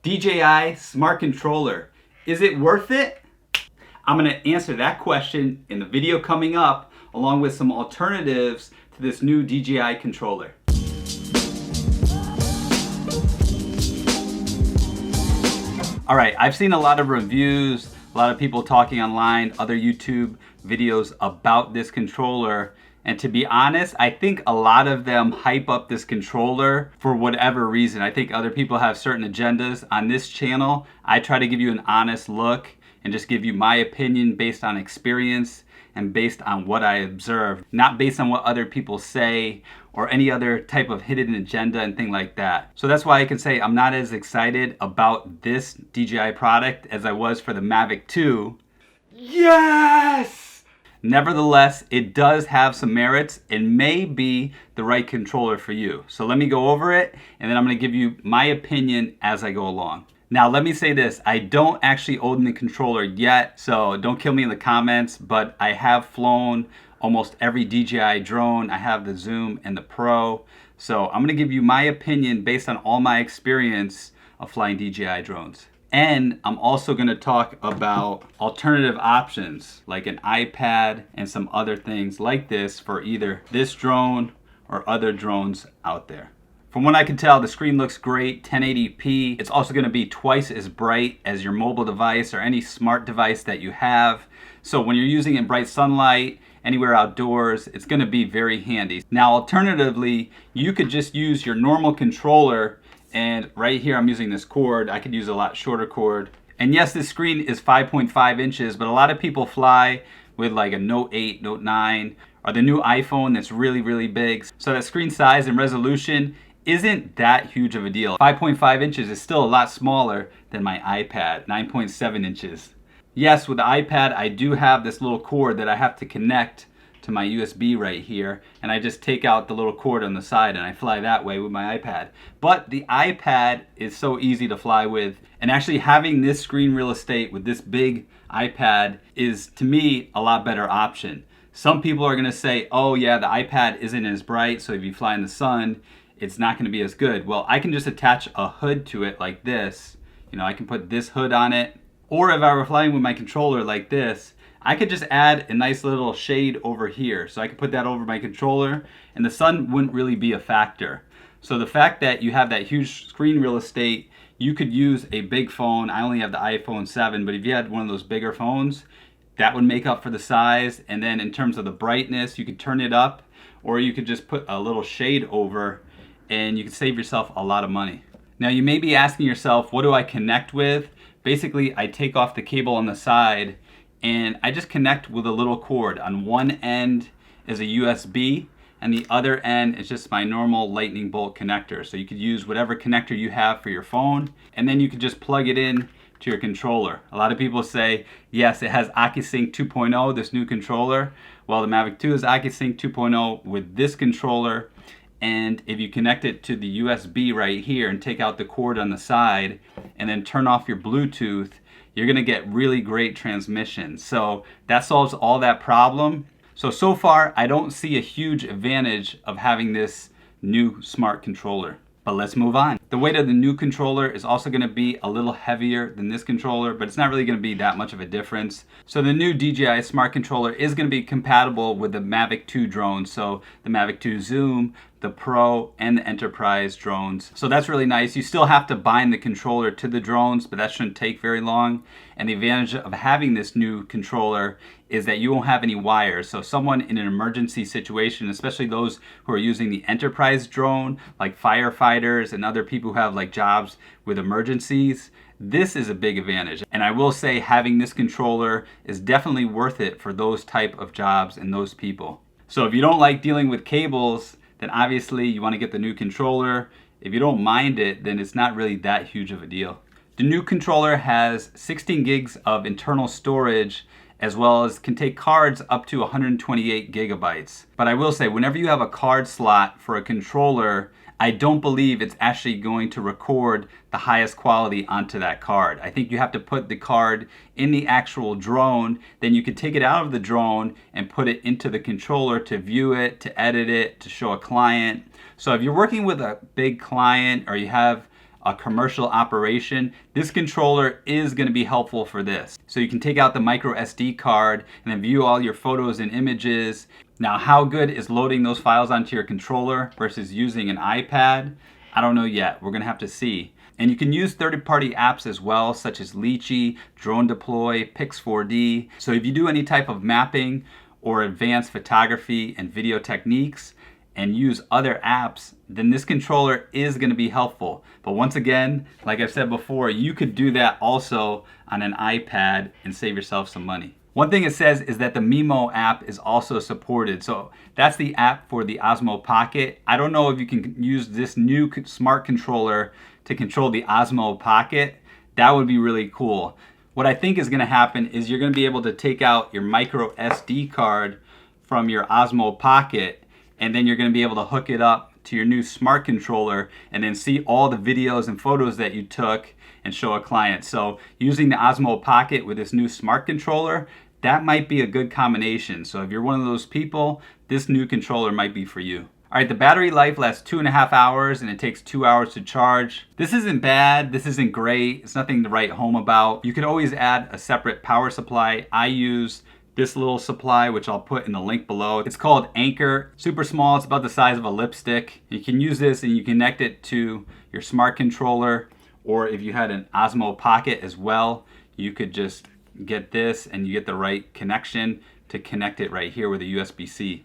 DJI SMART CONTROLLER. Is it worth it? I'm going to answer that question in the video coming up, along with some alternatives to this new DJI controller. All right, I've seen a lot of reviews, a lot of people talking online, other YouTube videos about this controller. And to be honest, I think a lot of them hype up this controller for whatever reason. I think other people have certain agendas. On this channel, I try to give you an honest look and just give you my opinion based on experience and based on what I observed, not based on what other people say or any other type of hidden agenda and thing like that. So that's why I can say I'm not as excited about this DJI product as I was for the Mavic 2. Yes! Nevertheless, it does have some merits and may be the right controller for you. So let me go over it, and then I'm going to give you my opinion as I go along. Now, let me say this. I don't actually own the controller yet, so don't kill me in the comments, but I have flown almost every DJI drone. I have the Zoom and the Pro. So I'm going to give you my opinion based on all my experience of flying DJI drones. And I'm also going to talk about alternative options like an iPad and some other things like this for either this drone or other drones out there. From what I can tell, the screen looks great, 1080p. It's also going to be twice as bright as your mobile device or any smart device that you have. So when you're using it in bright sunlight, anywhere outdoors, it's going to be very handy. Now, alternatively, you could just use your normal controller. And right here I'm using this cord. I could use a lot shorter cord. And yes, this screen is 5.5 inches, but a lot of people fly with like a Note 8, Note 9, or the new iPhone that's really, really big. So that screen size and resolution isn't that huge of a deal. 5.5 inches is still a lot smaller than my iPad, 9.7 inches. Yes, with the iPad, I do have this little cord that I have to connect to my USB right here, and I just take out the little cord on the side and I fly that way with my iPad. But the iPad is so easy to fly with, and actually having this screen real estate with this big iPad is, to me, a lot better option. Some people are gonna say, oh yeah, the iPad isn't as bright, so if you fly in the sun, it's not gonna be as good. Well, I can just attach a hood to it like this. You know, I can put this hood on it, or if I were flying with my controller like this, I could just add a nice little shade over here. So I could put that over my controller and the sun wouldn't really be a factor. So the fact that you have that huge screen real estate, you could use a big phone. I only have the iPhone 7, but if you had one of those bigger phones, that would make up for the size. And then in terms of the brightness, you could turn it up, or you could just put a little shade over and you could save yourself a lot of money. Now you may be asking yourself, what do I connect with? Basically, I take off the cable on the side and I just connect with a little cord. On one end is a USB and the other end is just my normal lightning bolt connector. So you could use whatever connector you have for your phone, and then you could just plug it in to your controller. A lot of people say, yes, it has AccuSync 2.0, this new controller. Well, the Mavic 2 is AccuSync 2.0 with this controller. And if you connect it to the USB right here and take out the cord on the side and then turn off your Bluetooth, you're gonna get really great transmission. So that solves all that problem. So far, I don't see a huge advantage of having this new smart controller. But let's move on. The weight of the new controller is also gonna be a little heavier than this controller, but it's not really gonna be that much of a difference. So the new DJI Smart Controller is gonna be compatible with the Mavic 2 drones. So the Mavic 2 Zoom, the Pro, and the Enterprise drones. So that's really nice. You still have to bind the controller to the drones, but that shouldn't take very long. And the advantage of having this new controller is that you won't have any wires. So someone in an emergency situation, especially those who are using the Enterprise drone, like firefighters and other people who have like jobs with emergencies, this is a big advantage. And I will say having this controller is definitely worth it for those type of jobs and those people. So if you don't like dealing with cables, then obviously you want to get the new controller. If you don't mind it, then it's not really that huge of a deal. The new controller has 16 gigs of internal storage, as well as can take cards up to 128 gigabytes. But I will say, whenever you have a card slot for a controller, I don't believe it's actually going to record the highest quality onto that card. I think you have to put the card in the actual drone, then you can take it out of the drone and put it into the controller to view it, to edit it, to show a client. So if you're working with a big client or you have a commercial operation, this controller is going to be helpful for this. So you can take out the micro SD card and then view all your photos and images. Now, how good is loading those files onto your controller versus using an iPad? I don't know yet. We're going to have to see. And you can use third-party apps as well, such as Lychee, Drone Deploy, Pix4D. So if you do any type of mapping or advanced photography and video techniques and use other apps, then this controller is going to be helpful. But once again, like I've said before, you could do that also on an iPad and save yourself some money. One thing it says is that the Mimo app is also supported. So that's the app for the Osmo Pocket. I don't know if you can use this new smart controller to control the Osmo Pocket. That would be really cool. What I think is going to happen is you're going to be able to take out your micro SD card from your Osmo Pocket, and then you're going to be able to hook it up to your new smart controller and then see all the videos and photos that you took and show a client. So using the Osmo Pocket with this new smart controller, that might be a good combination. So if you're one of those people, this new controller might be for you. All right, the battery life lasts 2.5 hours and it takes 2 hours to charge. This isn't bad, this isn't great, it's nothing to write home about. You could always add a separate power supply. I use this little supply, which I'll put in the link below. It's called Anchor, super small, it's about the size of a lipstick. You can use this and you connect it to your smart controller, or if you had an Osmo Pocket as well, you could just get this and you get the right connection to connect it right here with a USB-C.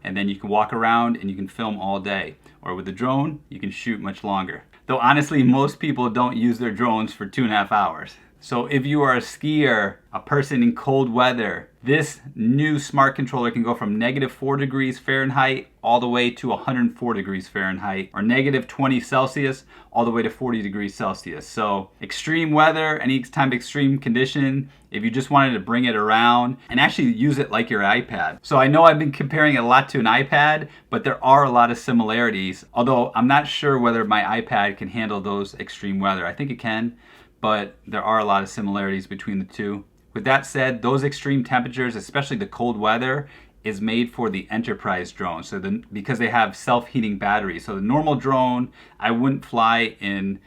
And then you can walk around and you can film all day. Or with the drone, you can shoot much longer. Though honestly, most people don't use their drones for 2.5 hours. So if you are a skier, a person in cold weather, this new smart controller can go from -4 degrees Fahrenheit all the way to 104 degrees Fahrenheit, or -20 Celsius all the way to 40 degrees Celsius. So extreme weather, anytime extreme condition, if you just wanted to bring it around and actually use it like your iPad. So I know I've been comparing it a lot to an iPad, but there are a lot of similarities, although I'm not sure whether my iPad can handle those extreme weather. I think it can, but there are a lot of similarities between the two. With that said, those extreme temperatures, especially the cold weather, is made for the enterprise drone. So because they have self-heating batteries. So the normal drone, I wouldn't fly in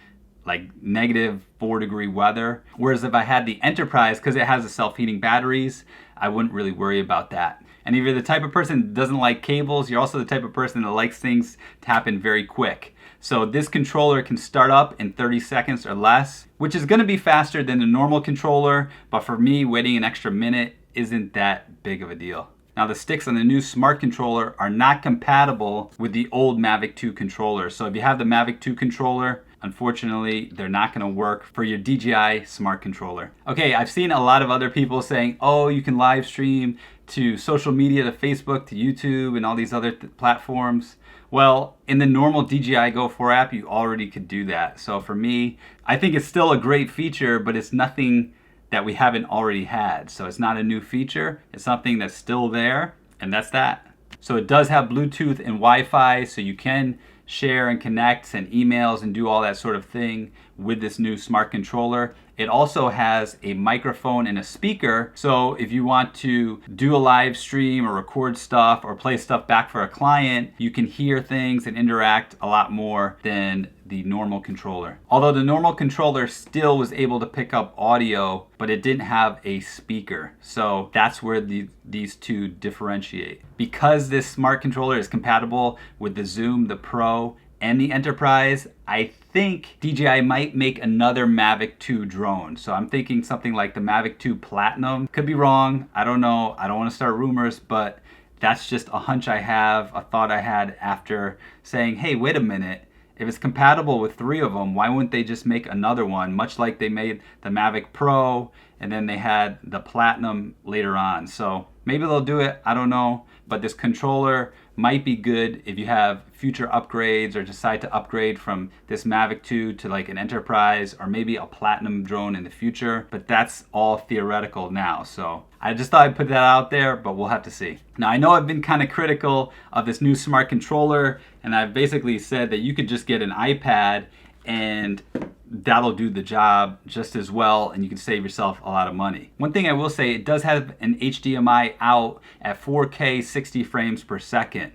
like -4 degree weather. Whereas if I had the enterprise, because it has the self-heating batteries, I wouldn't really worry about that. And if you're the type of person that doesn't like cables, you're also the type of person that likes things to happen very quick. So this controller can start up in 30 seconds or less, which is going to be faster than the normal controller, but for me, waiting an extra minute isn't that big of a deal. Now the sticks on the new smart controller are not compatible with the old Mavic 2 controller. So if you have the Mavic 2 controller, unfortunately, they're not going to work for your DJI Smart Controller. Okay, I've seen a lot of other people saying, oh, you can live stream to social media, to Facebook, to YouTube, and all these other platforms. Well, in the normal DJI Go 4 app, you already could do that. So for me, I think it's still a great feature, but it's nothing that we haven't already had. So it's not a new feature, it's something that's still there, and that's that. So it does have Bluetooth and Wi-Fi, so you can share and connect, send emails, and do all that sort of thing with this new smart controller. It also has a microphone and a speaker, so if you want to do a live stream or record stuff or play stuff back for a client, you can hear things and interact a lot more than the normal controller. Although the normal controller still was able to pick up audio, but it didn't have a speaker. So that's where these two differentiate. Because this smart controller is compatible with the Zoom, the Pro, and the Enterprise, I think DJI might make another Mavic 2 drone. So I'm thinking something like the Mavic 2 Platinum. Could be wrong, I don't know, I don't want to start rumors, but that's just a hunch I have, a thought I had after saying, hey, wait a minute, if it's compatible with 3 of them, why wouldn't they just make another one, much like they made the Mavic Pro and then they had the Platinum later on. So maybe they'll do it, I don't know, but this controller might be good if you have future upgrades or decide to upgrade from this Mavic 2 to like an Enterprise or maybe a Platinum drone in the future, but that's all theoretical now. So I just thought I'd put that out there, but we'll have to see. Now I know I've been kind of critical of this new smart controller, and I've basically said that you could just get an iPad and that'll do the job just as well, and you can save yourself a lot of money. One thing I will say, it does have an HDMI out at 4K 60 frames per second.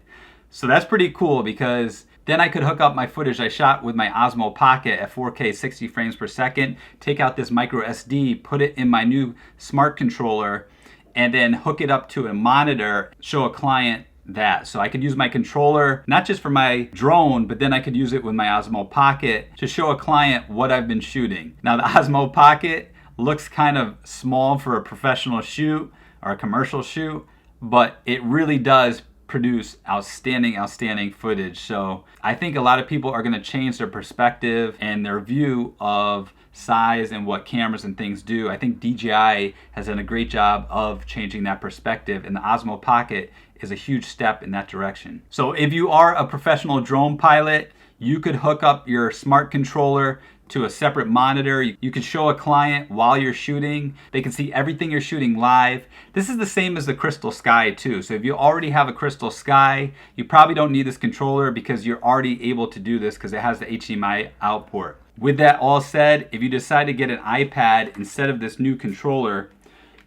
So that's pretty cool, because Then I could hook up my footage I shot with my Osmo Pocket at 4K 60 frames per second, take out this micro SD, put it in my new smart controller, and then hook it up to a monitor, show a client that. So I could use my controller, not just for my drone, but then I could use it with my Osmo Pocket to show a client what I've been shooting. Now the Osmo Pocket looks kind of small for a professional shoot or a commercial shoot, but it really does produce outstanding footage. So I think a lot of people are going to change their perspective and their view of size and what cameras and things do. I think DJI has done a great job of changing that perspective, and the Osmo Pocket is a huge step in that direction. So if you are a professional drone pilot, you could hook up your smart controller to a separate monitor. You could show a client while you're shooting. They can see everything you're shooting live. This is the same as the Crystal Sky too. So if you already have a Crystal Sky, you probably don't need this controller because you're already able to do this because it has the HDMI out port. With that all said, if you decide to get an iPad instead of this new controller,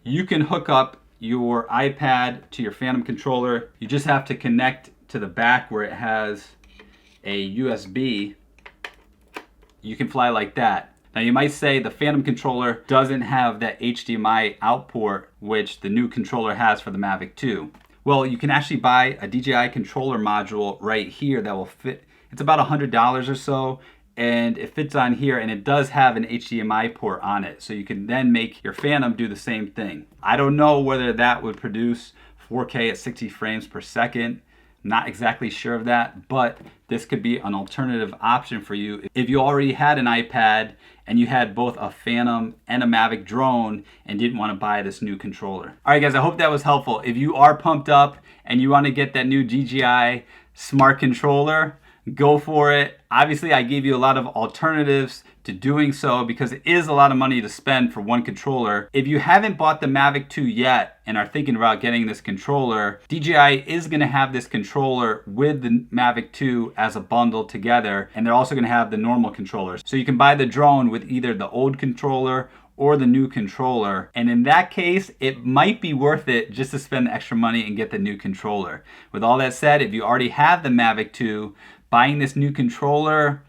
you can hook up your iPad to your Phantom controller. You just have to connect to the back where it has a USB. You can fly like that. Now you might say the Phantom controller doesn't have that HDMI out port, which the new controller has for the Mavic 2. Well, you can actually buy a DJI controller module right here that will fit. It's about $100 or so, and it fits on here, and it does have an HDMI port on it. So you can then make your Phantom do the same thing. I don't know whether that would produce 4K at 60 frames per second. Not exactly sure of that, but this could be an alternative option for you if you already had an iPad and you had both a Phantom and a Mavic drone and didn't want to buy this new controller. All right guys, I hope that was helpful. If you are pumped up and you want to get that new DJI Smart Controller, go for it. Obviously, I gave you a lot of alternatives to doing so because it is a lot of money to spend for one controller. If you haven't bought the Mavic 2 yet and are thinking about getting this controller, DJI is going to have this controller with the Mavic 2 as a bundle together, and they're also going to have the normal controllers. So you can buy the drone with either the old controller or the new controller, and in that case it might be worth it just to spend the extra money and get the new controller. With all that said, if you already have the Mavic 2, buying this new controller,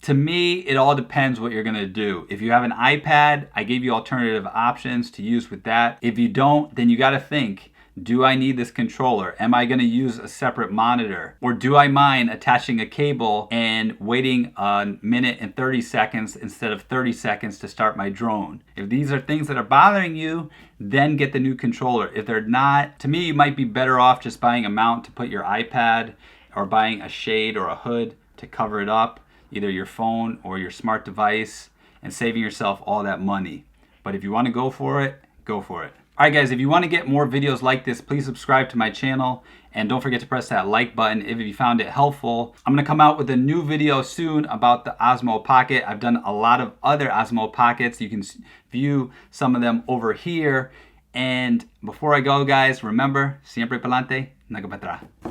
to me, it all depends what you're gonna do. If you have an iPad, I gave you alternative options to use with that. If you don't, then you gotta think, do I need this controller? Am I gonna use a separate monitor? Or do I mind attaching a cable and waiting a minute and 30 seconds instead of 30 seconds to start my drone? If these are things that are bothering you, then get the new controller. If they're not, to me, you might be better off just buying a mount to put your iPad or buying a shade or a hood to cover it up, either your phone or your smart device, and saving yourself all that money. But if you want to go for it, go for it. All right guys, if you want to get more videos like this, please subscribe to my channel and don't forget to press that like button if you found it helpful. I'm going to come out with a new video soon about the Osmo Pocket. I've done a lot of other Osmo Pockets. You can view some of them over here. And before I go guys, remember, siempre pa'lante, nunca para atrás.